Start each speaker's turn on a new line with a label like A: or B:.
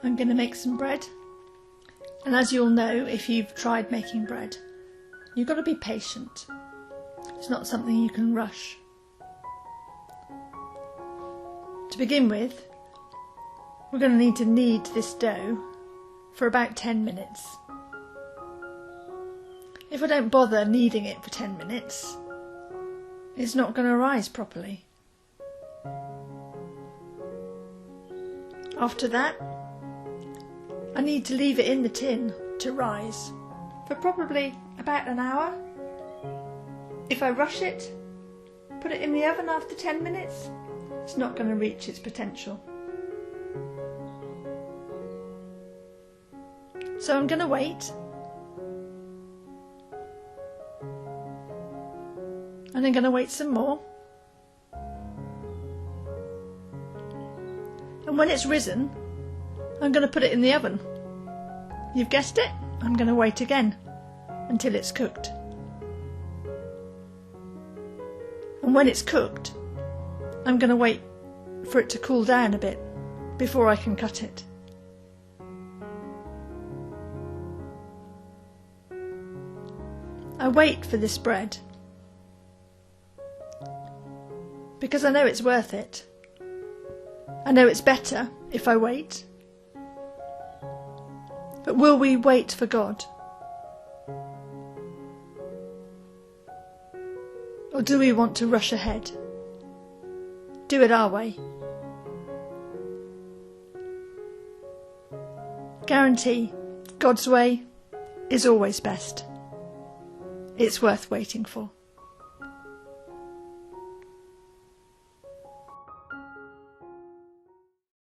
A: I'm going to make some bread. And as you'll know, if you've tried making bread, you've got to be patient. It's not something you can rush. To begin with, we're going to need to knead this dough for about 10 minutes. If I don't bother kneading it for 10 minutes, it's not going to rise properly. After that, I need to leave it in the tin to rise for probably about an hour. If I rush it, put it in the oven after 10 minutes, it's not going to reach its potential. So I'm going to wait. And I'm going to wait some more. And when it's risen, I'm going to put it in the oven. You've guessed it, I'm going to wait again until it's cooked. And when it's cooked, I'm going to wait for it to cool down a bit before I can cut it. I wait for this bread because I know it's worth it. I know it's better if I wait. But will we wait for God? Or do we want to rush ahead? Do it our way. Guarantee God's way is always best. It's worth waiting for.